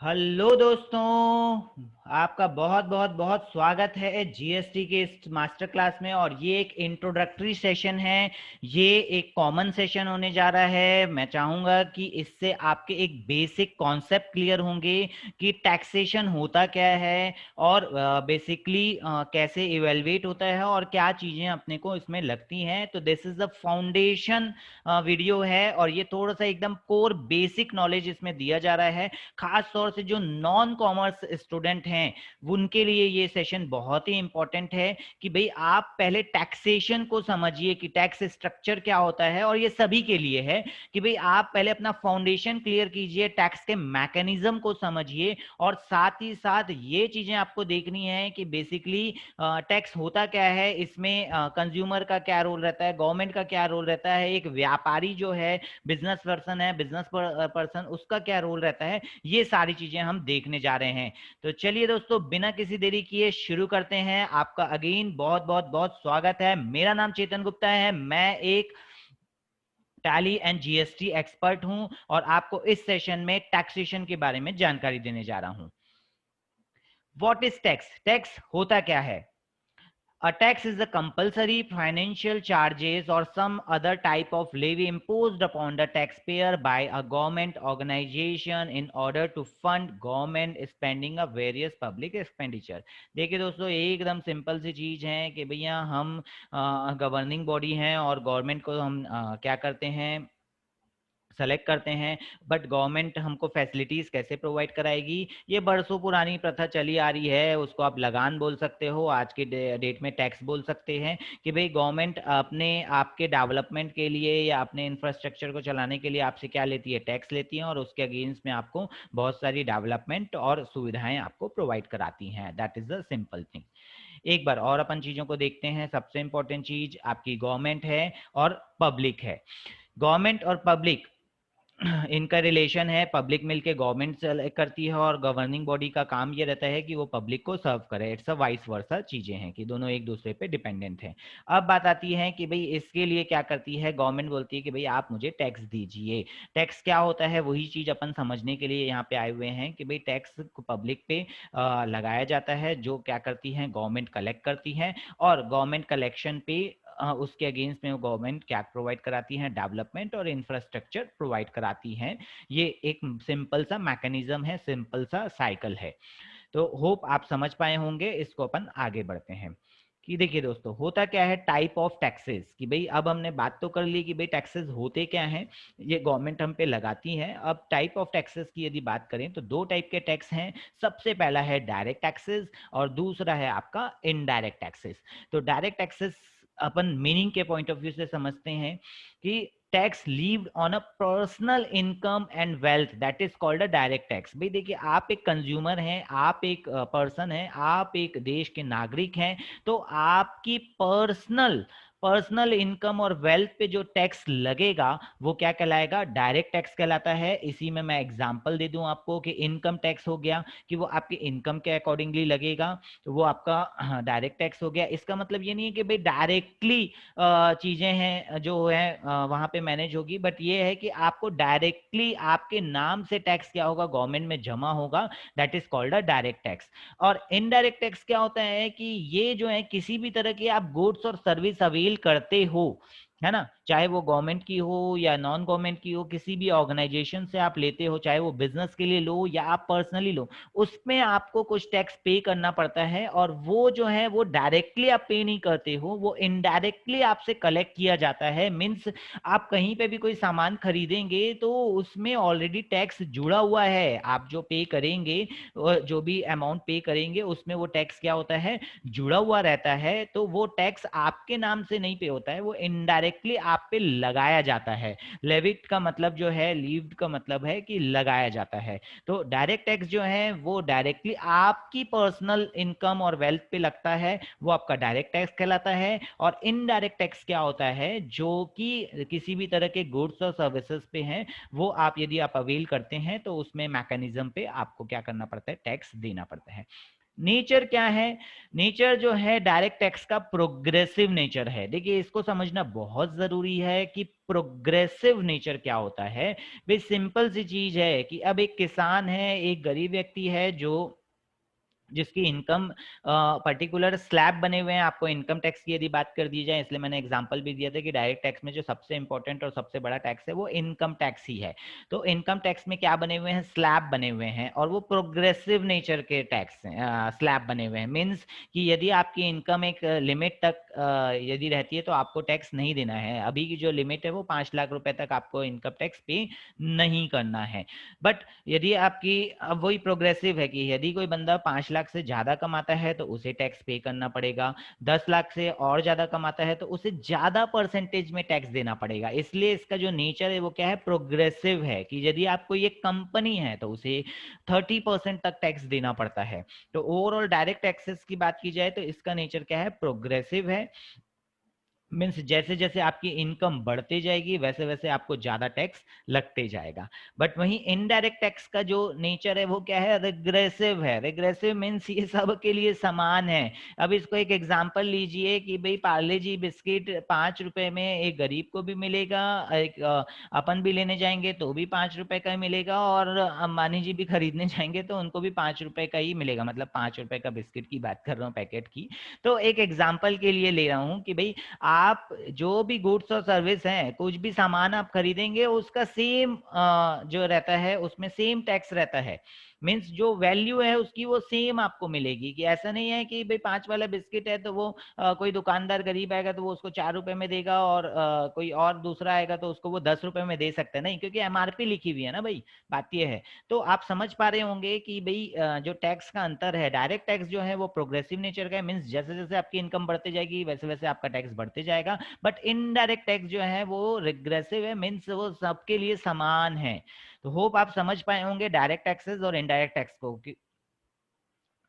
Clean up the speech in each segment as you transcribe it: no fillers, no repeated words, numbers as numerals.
Hello दोस्तों, आपका बहुत बहुत बहुत स्वागत है जीएसटी के इस मास्टर क्लास में। और ये एक इंट्रोडक्टरी सेशन है, ये एक कॉमन सेशन होने जा रहा है। मैं चाहूँगा कि इससे आपके एक बेसिक कॉन्सेप्ट क्लियर होंगे कि टैक्सेशन होता क्या है और बेसिकली कैसे इवेलुएट होता है और क्या चीज़ें अपने को इसमें लगती हैं। तो this is the foundation video है और ये थोड़ा सा एकदम कोर बेसिक नॉलेज इसमें दिया जा रहा है। खास तौर से जो नॉन कॉमर्स स्टूडेंट हैं उनके लिए ये सेशन बहुत ही इंपॉर्टेंट है कि भाई आप पहले टैक्सेशन को समझिए कि टैक्स स्ट्रक्चर क्या होता है। और ये सभी के लिए है कि भाई आप पहले अपना फाउंडेशन क्लियर कीजिए, टैक्स के मैकेनिज्म को समझिए और साथ ही साथ ये चीजें आपको देखनी है कि बेसिकली टैक्स होता क्या है, इसमें कंज्यूमर का क्या रोल रहता है, गवर्नमेंट का क्या रोल रहता है, एक व्यापारी जो है, बिजनेस पर्सन है, बिजनेस पर्सन, उसका क्या रोल रहता है। ये सारी चीजें हम देखने जा रहे हैं। तो चलिए दोस्तों, बिना किसी देरी किए शुरू करते हैं। आपका अगेन बहुत बहुत बहुत स्वागत है। मेरा नाम चेतन गुप्ता है, मैं एक टैली एंड जीएसटी एक्सपर्ट हूं और आपको इस सेशन में टैक्सेशन के बारे में जानकारी देने जा रहा हूं। What is tax? टैक्स होता क्या है? A tax is the compulsory financial charges or some other type of levy imposed upon the taxpayer by a government organization in order to fund government spending of various public expenditure। देखिए दोस्तों, एकदम simple सी चीज है कि भैया हम governing body हैं और गवर्नमेंट को हम क्या करते हैं, सेलेक्ट करते हैं। बट गवर्नमेंट हमको फैसिलिटीज कैसे प्रोवाइड कराएगी? ये बरसों पुरानी प्रथा चली आ रही है, उसको आप लगान बोल सकते हो, आज के डेट में टैक्स बोल सकते हैं कि भाई गवर्नमेंट अपने आपके डेवलपमेंट के लिए या अपने इंफ्रास्ट्रक्चर को चलाने के लिए आपसे क्या लेती है? टैक्स लेती है और उसके अगेंस्ट में आपको बहुत सारी डेवलपमेंट और सुविधाएं आपको प्रोवाइड कराती हैं। That is the simple thing. एक बार और अपन चीजों को देखते हैं। सबसे इंपॉर्टेंट चीज आपकी गवर्नमेंट है और पब्लिक है। गवर्नमेंट और पब्लिक इनका रिलेशन है, पब्लिक मिलके गवर्नमेंट सेलेक्ट करती है और गवर्निंग बॉडी का काम ये रहता है कि वो पब्लिक को सर्व करे। इट्स अ वाइस वर्सा चीजें हैं कि दोनों एक दूसरे पे डिपेंडेंट हैं। अब बात आती है कि भाई इसके लिए क्या करती है गवर्नमेंट? बोलती है कि भाई आप मुझे टैक्स दीजिए। टैक्स क्या होता है वही चीज अपन समझने के लिए यहाँ पे आए हुए हैं कि भाई टैक्स पब्लिक पे लगाया जाता है, जो क्या करती है गवर्नमेंट कलेक्ट करती है। और गवर्नमेंट कलेक्शन पे उसके अगेंस्ट में गवर्नमेंट क्या प्रोवाइड कराती है? डेवलपमेंट और इंफ्रास्ट्रक्चर प्रोवाइड कराती है। ये एक सिंपल सा मैकेनिज्म है, सिंपल सा साइकिल है। तो होप आप समझ पाए होंगे। इसको अपन आगे बढ़ते हैं कि देखिए दोस्तों, होता क्या है टाइप ऑफ टैक्सेस। कि भाई अब हमने बात तो कर ली कि भाई टैक्सेस होते क्या हैं, ये गवर्नमेंट हम पे लगाती है। अब टाइप ऑफ टैक्सेस की यदि बात करें तो दो टाइप के टैक्स हैं। सबसे पहला है डायरेक्ट टैक्सेस और दूसरा है आपका इनडायरेक्ट टैक्सेस। तो डायरेक्ट टैक्सेस अपन मीनिंग के पॉइंट ऑफ व्यू से समझते हैं कि tax levied on a personal income and wealth, that is called a direct tax. भाई देखिए, आप एक कंज्यूमर हैं, आप एक पर्सन हैं, आप एक देश के नागरिक हैं, तो आपकी पर्सनल पर्सनल इनकम और वेल्थ पे जो टैक्स लगेगा वो क्या कहलाएगा? डायरेक्ट टैक्स कहलाता है। इसी में मैं एग्जांपल दे दूं आपको कि इनकम टैक्स हो गया कि वो आपके इनकम के अकॉर्डिंगली लगेगा, तो वो आपका डायरेक्ट टैक्स हो गया। इसका मतलब ये नहीं है कि भाई डायरेक्टली चीजें हैं जो है वहां पे मैनेज होगी, बट ये है कि आपको डायरेक्टली आपके नाम से टैक्स क्या होगा? गवर्नमेंट में जमा होगा। That is called a direct tax. और इनडायरेक्ट टैक्स क्या होता है कि ये जो है किसी भी तरह की आप गुड्स और सर्विस अवेल करते हो, है ना, चाहे वो गवर्नमेंट की हो या नॉन गवर्नमेंट की हो, किसी भी ऑर्गेनाइजेशन से आप लेते हो, चाहे वो बिजनेस के लिए लो या आप पर्सनली लो, उसमें आपको कुछ टैक्स पे करना पड़ता है। और वो जो है वो डायरेक्टली आप पे नहीं करते हो, वो इनडायरेक्टली आपसे कलेक्ट किया जाता है। मीन्स आप कहीं पे भी कोई सामान खरीदेंगे तो उसमें ऑलरेडी टैक्स जुड़ा हुआ है। आप जो पे करेंगे, जो भी अमाउंट पे करेंगे, उसमें वो टैक्स क्या होता है? जुड़ा हुआ रहता है। तो वो टैक्स आपके नाम से नहीं पे होता है, वो इनडायरेक्टली आप पे लगाया जाता है। लेविट का मतलब जो है, लीव्ड का मतलब है कि लगाया जाता है। तो डायरेक्ट टैक्स जो है वो डायरेक्टली आपकी पर्सनल इनकम और वेल्थ पे लगता है, वो आपका डायरेक्ट टैक्स कहलाता है। और इनडायरेक्ट टैक्स क्या होता है? जो कि किसी भी तरह के गुड्स और सर्विसेज पे हैं, वो आप यदि आप अवेल करते हैं तो उसमें मैकेनिज्म पे आपको क्या करना पड़ता है? टैक्स देना पड़ता है। नेचर क्या है? नेचर जो है डायरेक्ट टैक्स का प्रोग्रेसिव नेचर है। देखिए इसको समझना बहुत जरूरी है कि प्रोग्रेसिव नेचर क्या होता है। भाई सिंपल सी चीज है कि अब एक किसान है, एक गरीब व्यक्ति है जो जिसकी इनकम पर्टिकुलर स्लैब बने हुए हैं। आपको इनकम टैक्स की यदि बात कर दी जाए, इसलिए मैंने एग्जांपल भी दिया था कि डायरेक्ट टैक्स में जो सबसे इंपॉर्टेंट और सबसे बड़ा टैक्स है वो इनकम टैक्स ही है। तो इनकम टैक्स में क्या बने हुए हैं? स्लैब बने हुए हैं, और वो प्रोग्रेसिव नेचर के टैक्स स्लैब बने हुए हैं। मीन्स कि यदि आपकी इनकम एक लिमिट तक यदि रहती है तो आपको टैक्स नहीं देना है। अभी की जो लिमिट है वो 5 लाख रुपए तक आपको इनकम टैक्स पे नहीं करना है। बट यदि आपकी अब वही प्रोग्रेसिव है कि यदि कोई बंदा 5 लाख से ज्यादा कमाता है तो उसे टैक्स पे करना पड़ेगा, 10 लाख से और ज्यादा कमाता है तो उसे ज्यादा परसेंटेज में टैक्स देना पड़ेगा। इसलिए इसका जो नेचर है वो क्या है? प्रोग्रेसिव है कि यदि आपको ये कंपनी है तो उसे 30% तक टैक्स देना पड़ता है। तो ओवरऑल डायरेक्ट टैक्सेस की बात की जाए तो इसका नेचर क्या है? प्रोग्रेसिव है। मीन्स जैसे जैसे आपकी इनकम बढ़ते जाएगी वैसे वैसे आपको ज्यादा टैक्स लगते जाएगा। बट वहीं इनडायरेक्ट टैक्स का जो नेचर है वो क्या है? रिग्रेसिव है। रिग्रेसिव मीन्स ये सब के लिए समान है। अब इसको एक एग्जांपल लीजिए कि भाई पार्ले जी बिस्किट 5 रुपए में एक गरीब को भी मिलेगा, एक अपन भी लेने जाएंगे तो भी 5 रुपए का ही मिलेगा, और अंबानी जी भी खरीदने जाएंगे तो उनको भी 5 रुपए का ही मिलेगा। मतलब 5 रुपए का बिस्किट की बात कर रहा हूँ, पैकेट की। तो एक एग्जाम्पल के लिए ले रहा हूँ कि भाई आप जो भी गुड्स और सर्विस हैं, कुछ भी सामान आप खरीदेंगे उसका सेम जो रहता है उसमें सेम टैक्स रहता है। मीन्स जो वैल्यू है उसकी वो सेम आपको मिलेगी। कि ऐसा नहीं है कि भाई 5 वाला बिस्किट है तो वो कोई दुकानदार गरीब आएगा तो वो उसको 4 रुपए में देगा, और कोई और दूसरा आएगा तो उसको वो 10 रुपए में दे सकता है। नहीं, क्योंकि एमआरपी लिखी हुई है ना भाई, बात ये है। तो आप समझ पा रहे होंगे कि भाई जो टैक्स का अंतर है, डायरेक्ट टैक्स जो है वो प्रोग्रेसिव नेचर का है। मीन्स जैसे जैसे आपकी इनकम बढ़ती जाएगी वैसे वैसे आपका टैक्स बढ़ते जाएगा। बट इनडायरेक्ट टैक्स जो है वो रिग्रेसिव है। मीन्स वो सबके लिए समान है। तो होप आप समझ पाए होंगे डायरेक्ट टैक्सेस और इनडायरेक्ट टैक्स को।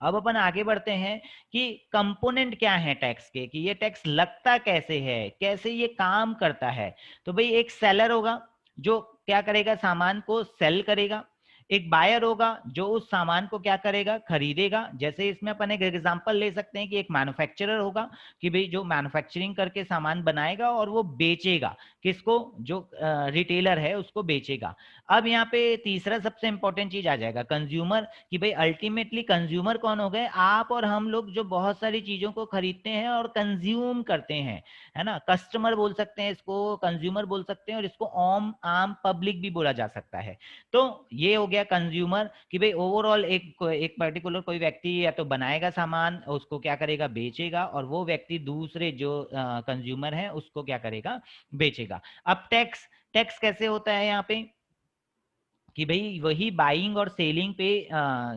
अब अपन आगे बढ़ते हैं कि कंपोनेंट क्या है टैक्स के, कि ये टैक्स लगता कैसे है, कैसे ये काम करता है। तो भाई एक सेलर होगा जो क्या करेगा? सामान को सेल करेगा। एक बायर होगा जो उस सामान को क्या करेगा? खरीदेगा। जैसे इसमें अपन एक एग्जांपल ले सकते हैं कि एक मैन्युफैक्चरर होगा कि भाई जो मैन्युफैक्चरिंग करके सामान बनाएगा और वो बेचेगा। किसको? जो रिटेलर है उसको बेचेगा। अब यहाँ पे तीसरा सबसे इंपॉर्टेंट चीज आ जाएगा, कंज्यूमर। कि भाई अल्टीमेटली कंज्यूमर कौन हो गए? आप और हम लोग जो बहुत सारी चीजों को खरीदते हैं और कंज्यूम करते हैं, है ना। कस्टमर बोल सकते हैं इसको, कंज्यूमर बोल सकते हैं, और इसको आम आम पब्लिक भी बोला जा सकता है। तो ये हो गया कंज्यूमर। कि भाई ओवरऑल एक पर्टिकुलर कोई व्यक्ति या तो बनाएगा सामान, उसको क्या करेगा? बेचेगा, और वो व्यक्ति दूसरे जो कंज्यूमर है उसको क्या करेगा? बेचेगा। अब टैक्स, टैक्स कैसे होता है यहाँ पे? कि भाई वही बाइंग और सेलिंग पे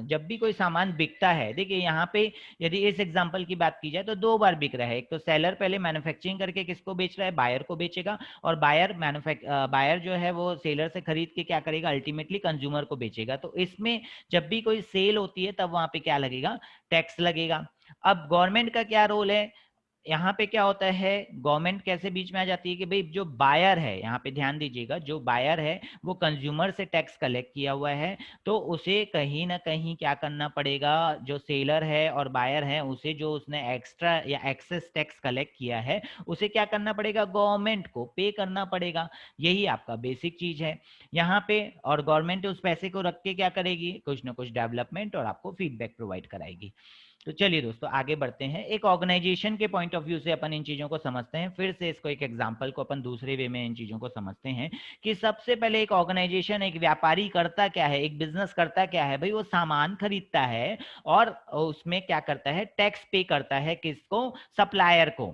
जब भी कोई सामान बिकता है, देखिए यहाँ पे यदि इस एग्जांपल की बात की जाए तो दो बार बिक रहा है। एक तो सेलर पहले मैन्युफैक्चरिंग करके किसको बेच रहा है? बायर को बेचेगा। और बायर जो है वो सेलर से खरीद के क्या करेगा? अल्टीमेटली कंज्यूमर को बेचेगा। तो इसमें जब भी कोई सेल होती है तब वहां पे क्या लगेगा? टैक्स लगेगा। अब गवर्नमेंट का क्या रोल है? यहाँ पे क्या होता है? गवर्नमेंट कैसे बीच में आ जाती है कि भाई जो बायर है, यहाँ पे ध्यान दीजिएगा, जो बायर है वो कंज्यूमर से टैक्स कलेक्ट किया हुआ है, तो उसे कहीं ना कहीं क्या करना पड़ेगा? जो सेलर है और बायर है उसे जो उसने एक्स्ट्रा या एक्सेस टैक्स कलेक्ट किया है उसे क्या करना पड़ेगा? गवर्नमेंट को पे करना पड़ेगा। यही आपका बेसिक चीज है यहाँ पे। और गवर्नमेंट उस पैसे को रख के क्या करेगी? कुछ ना कुछ डेवलपमेंट और आपको फीडबैक प्रोवाइड कराएगी। तो चलिए दोस्तों आगे बढ़ते हैं। एक ऑर्गेनाइजेशन के पॉइंट ऑफ व्यू से अपन इन चीजों को समझते हैं। फिर से इसको एक एग्जांपल को अपन दूसरे वे में इन चीजों को समझते हैं कि सबसे पहले एक ऑर्गेनाइजेशन, एक व्यापारी करता क्या है, एक बिजनेस करता क्या है? भाई वो सामान खरीदता है और उसमें क्या करता है? टैक्स पे करता है। किसको? सप्लायर को।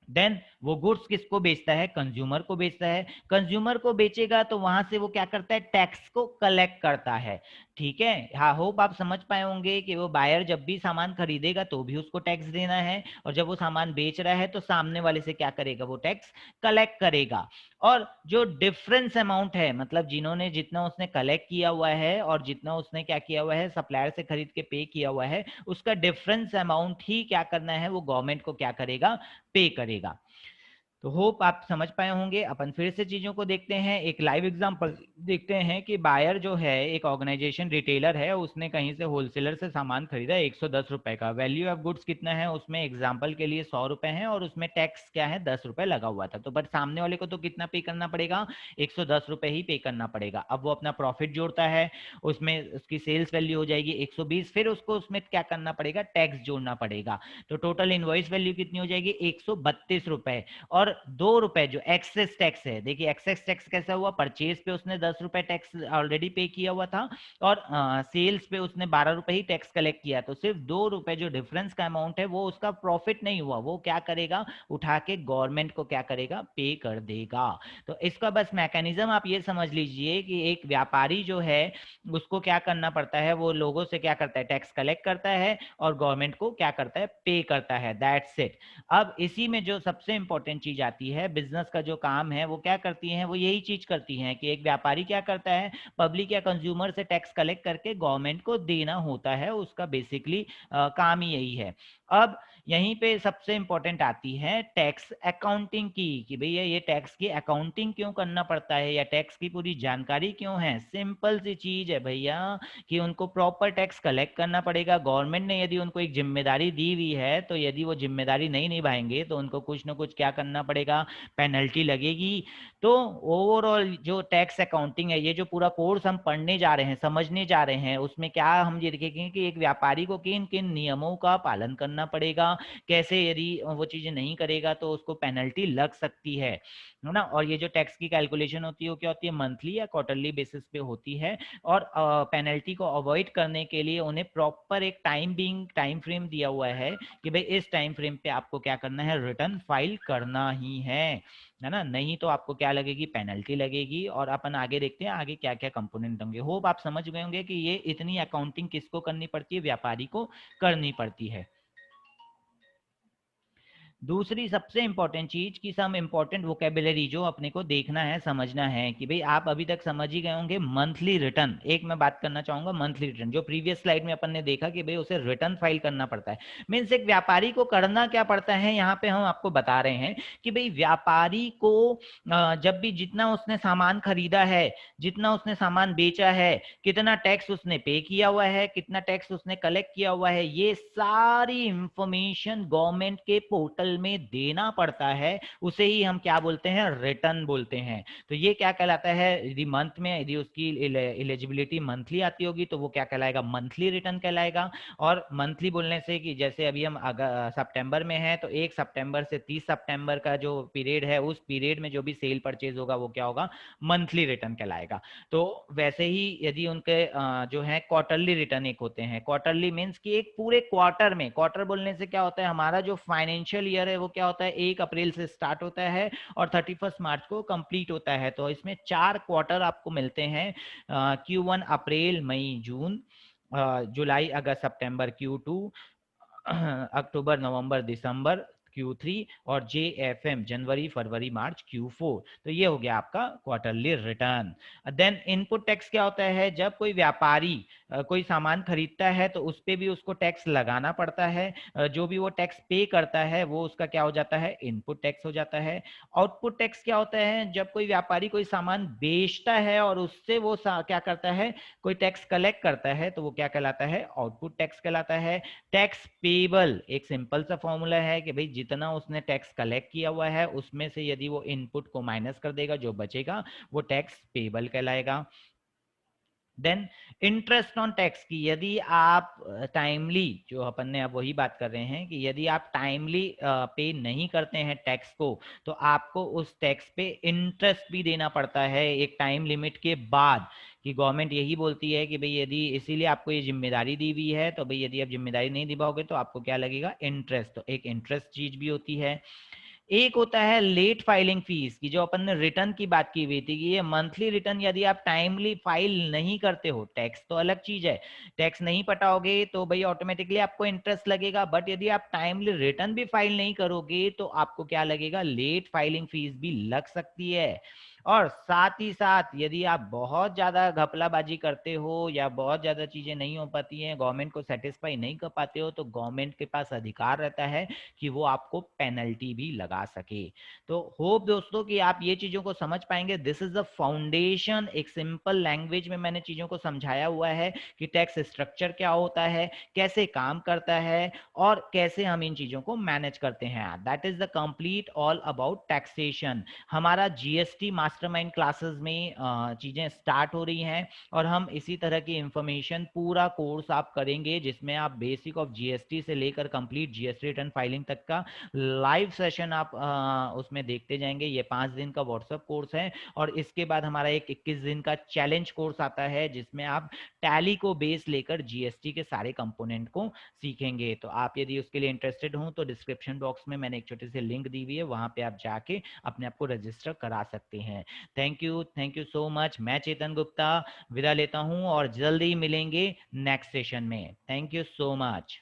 देन वो गुड्स किसको बेचता है? कंज्यूमर को बेचता है। कंज्यूमर को बेचेगा तो वहां से वो क्या करता है? टैक्स को कलेक्ट करता है। ठीक है, हाँ होप आप समझ पाए होंगे कि वो बायर जब भी सामान खरीदेगा तो भी उसको टैक्स देना है, और जब वो सामान बेच रहा है तो सामने वाले से क्या करेगा? वो टैक्स कलेक्ट करेगा। और जो डिफरेंस अमाउंट है, मतलब जिन्होंने जितना उसने कलेक्ट किया हुआ है और जितना उसने क्या किया हुआ है? सप्लायर से खरीद के पे किया हुआ है, उसका डिफरेंस अमाउंट ही क्या करना है? वो गवर्नमेंट को क्या करेगा? पे करेगा। तो होप आप समझ पाए होंगे। अपन फिर से चीजों को देखते हैं, एक लाइव एग्जांपल देखते हैं कि बायर जो है एक ऑर्गेनाइजेशन रिटेलर है, उसने कहीं से होलसेलर से सामान खरीदा 110 रुपए का। वैल्यू ऑफ गुड्स कितना है उसमें, एग्जाम्पल के लिए 100 रुपए है और उसमें टैक्स क्या है 10 रुपए लगा हुआ था। तो बट सामने वाले को तो कितना पे करना पड़ेगा, 110 रुपए ही पे करना पड़ेगा। अब वो अपना प्रॉफिट जोड़ता है, उसमें उसकी सेल्स वैल्यू हो जाएगी 120, फिर उसको उसमें क्या करना पड़ेगा, टैक्स जोड़ना पड़ेगा। तो टोटल इनवॉइस वैल्यू कितनी हो जाएगी 132 रुपए। और 2 रुपए जो एक्सेस टैक्स है, देखिए एक्सेस टैक्स कैसा हुआ, परचेज पे उसने 10 रुपए टैक्स ऑलरेडी पे किया हुआ था और सेल्स पे उसने 12 रुपए ही टैक्स कलेक्ट किया। तो सिर्फ 2 रुपए जो डिफरेंस का अमाउंट है वो उसका प्रॉफिट नहीं हुआ, वो क्या करेगा, उठा के गवर्नमेंट को क्या करेगा, पे कर देगा। तो इसका बस मैकेनिज्म आप ये समझ लीजिए कि एक व्यापारी जो है उसको क्या करना पड़ता है, वो लोगों से क्या करता है, टैक्स कलेक्ट करता है और गवर्नमेंट को क्या करता है, पे करता है। That's it. अब इसी में जो सबसे इंपॉर्टेंट चीज आती है, बिजनेस का जो काम है वो क्या करती है, वो यही चीज करती है कि एक व्यापारी क्या करता है, पब्लिक या कंज्यूमर से टैक्स कलेक्ट करके गवर्नमेंट को देना होता है, उसका बेसिकली काम ही यही है। अब यहीं पे सबसे इंपॉर्टेंट आती है टैक्स अकाउंटिंग की, कि भैया ये टैक्स की अकाउंटिंग क्यों करना पड़ता है या टैक्स की पूरी जानकारी क्यों है। सिंपल सी चीज है भैया कि उनको प्रॉपर टैक्स कलेक्ट करना पड़ेगा। गवर्नमेंट ने यदि उनको एक जिम्मेदारी दी हुई है तो यदि वो जिम्मेदारी नहीं निभाएंगे तो उनको कुछ ना कुछ क्या करना पड़ेगा, पेनल्टी लगेगी। तो ओवरऑल जो टैक्स अकाउंटिंग है, ये जो पूरा कोर्स हम पढ़ने जा रहे हैं, समझने जा रहे हैं, उसमें क्या हम ये देखेंगे कि एक व्यापारी को किन किन नियमों का पालन करना पड़ेगा, कैसे यदि वो चीजें नहीं करेगा तो उसको पेनल्टी लग सकती है ना। और ये जो टैक्स की कैलकुलेशन होती है वो क्या होती है, मंथली या क्वार्टरली बेसिस पे होती है। और पेनल्टी को अवॉइड करने के लिए उन्हें प्रॉपर एक टाइम फ्रेम दिया हुआ है कि भाई इस टाइम फ्रेम पे आपको क्या करना है, रिटर्न फाइल करना ही है ना, नहीं तो आपको क्या लगेगी, पेनल्टी लगेगी। और अपन आगे देखते हैं आगे क्या क्या कंपोनेंट होंगे। होप आप समझ गए होंगे कि ये इतनी अकाउंटिंग किसको करनी पड़ती है, व्यापारी को करनी पड़ती है। दूसरी सबसे इंपॉर्टेंट चीज की सम इंपॉर्टेंट वोकेबुलरी जो अपने को देखना है, समझना है कि भाई आप अभी तक समझ ही गए होंगे मंथली रिटर्न। एक मैं बात करना चाहूंगा मंथली रिटर्न, जो प्रीवियस स्लाइड में अपन ने देखा कि भाई उसे रिटर्न फाइल करना पड़ता है। मीन्स एक व्यापारी को करना क्या पड़ता है, यहाँ पे हम आपको बता रहे हैं कि भाई व्यापारी को जब भी जितना उसने सामान खरीदा है, जितना उसने सामान बेचा है, कितना टैक्स उसने पे किया हुआ है, कितना टैक्स उसने कलेक्ट किया हुआ है, ये सारी इंफॉर्मेशन गवर्नमेंट के पोर्टल में देना पड़ता है। उसे ही हम क्या बोलते हैं, रिटर्न बोलते हैं। तो ये क्या कहलाता है, यदि मंथ में यदि उसकी एलिजिबिलिटी मंथली आती होगी तो वो क्या कहलाएगा, मंथली रिटर्न कहलाएगा। और मंथली बोलने से कि जैसे अभी हम सितंबर में है तो 1 सितंबर से 30 सितंबर का जो पीरियड है, उस पीरियड में जो भी सेल परचेज होगा वो क्या होगा, मंथली रिटर्न कहलाएगा। तो वैसे ही यदि उनके जो है क्वार्टरली रिटर्न एक होते हैं। क्वार्टरली मीन्स कि एक पूरे क्वार्टर में, क्वार्टर बोलने से क्या होता है, हमारा जो फाइनेंशियल ईयर है वो क्या होता है, 1 अप्रैल से स्टार्ट होता है और 31 मार्च को कंप्लीट होता है। तो इसमें 4 क्वार्टर आपको मिलते हैं, Q1 अप्रैल मई जून, जुलाई अगस्त सितंबर Q2, अक्टूबर नवंबर दिसंबर Q3 और JFM जनवरी फरवरी मार्च Q4। तो ये हो गया आपका quarterly return. Then input tax क्या होता है, जब कोई व्यापारी कोई सामान खरीदता है तो उस पे भी उसको टैक्स लगाना पड़ता है। जो भी वो टैक्स पे करता है वो उसका क्या हो जाता है, इनपुट टैक्स हो जाता है। आउटपुट टैक्स क्या होता है, जब कोई व्यापारी कोई सामान बेचता है और उससे वो क्या करता है, कोई टैक्स कलेक्ट करता है तो वो क्या कहलाता है, आउटपुट टैक्स कहलाता है। टैक्स पेबल एक सिंपल सा फॉर्मूला है कि भाई जितना उसने टैक्स कलेक्ट किया हुआ है उसमें से यदि वो इनपुट को माइनस कर देगा, जो बचेगा वो टैक्स पेबल कहलाएगा। देन इंटरेस्ट ऑन टैक्स की, यदि आप टाइमली, जो अपन ने अब वही बात कर रहे हैं कि यदि आप टाइमली पे नहीं करते हैं टैक्स को तो आपको उस टैक्स पे इंटरेस्ट भी देना पड़ता है एक टाइम लिमिट के बाद। कि गवर्नमेंट यही बोलती है कि भाई यदि, इसीलिए आपको ये जिम्मेदारी दी हुई है, तो भाई यदि आप जिम्मेदारी नहीं निभाओगे तो आपको क्या लगेगा, इंटरेस्ट। तो एक इंटरेस्ट चीज भी होती है। एक होता है लेट फाइलिंग फीस की, जो अपन ने रिटर्न की बात की हुई थी कि ये मंथली रिटर्न यदि आप टाइमली फाइल नहीं करते हो, टैक्स तो अलग चीज है, टैक्स नहीं पटाओगे तो भाई ऑटोमेटिकली आपको इंटरेस्ट लगेगा। बट यदि आप टाइमली रिटर्न भी फाइल नहीं करोगे तो आपको क्या लगेगा, लेट फाइलिंग फीस भी लग सकती है। और साथ ही साथ यदि आप बहुत ज़्यादा घपलाबाजी करते हो या बहुत ज़्यादा चीज़ें नहीं हो पाती हैं, गवर्नमेंट को सेटिस्फाई नहीं कर पाते हो, तो गवर्नमेंट के पास अधिकार रहता है कि वो आपको पेनल्टी भी लगा सके। तो होप दोस्तों कि आप ये चीज़ों को समझ पाएंगे। दिस इज द फाउंडेशन, एक सिंपल लैंग्वेज में मैंने चीज़ों को समझाया हुआ है कि टैक्स स्ट्रक्चर क्या होता है, कैसे काम करता है और कैसे हम इन चीज़ों को मैनेज करते हैं। That is the complete all about taxation. हमारा जीएसटी मास्टरमाइंड क्लासेस में चीज़ें स्टार्ट हो रही हैं और हम इसी तरह की इंफॉर्मेशन, पूरा कोर्स आप करेंगे जिसमें आप बेसिक ऑफ जीएसटी से लेकर कंप्लीट जीएसटी रिटर्न फाइलिंग तक का लाइव सेशन आप उसमें देखते जाएंगे। ये 5 दिन का व्हाट्सएप कोर्स है और इसके बाद हमारा एक 21 दिन का चैलेंज कोर्स आता है जिसमें आप टैली को बेस लेकर जीएसटी के सारे कंपोनेंट को सीखेंगे। तो आप यदि उसके लिए इंटरेस्टेड हो तो डिस्क्रिप्शन बॉक्स में मैंने एक छोटी सी लिंक दी हुई है, वहां पे आप जाके अपने आप को रजिस्टर करा सकते हैं। Thank you so much. मैं चेतन गुप्ता विदा लेता हूं और जल्दी मिलेंगे नेक्स्ट सेशन में। Thank you so much.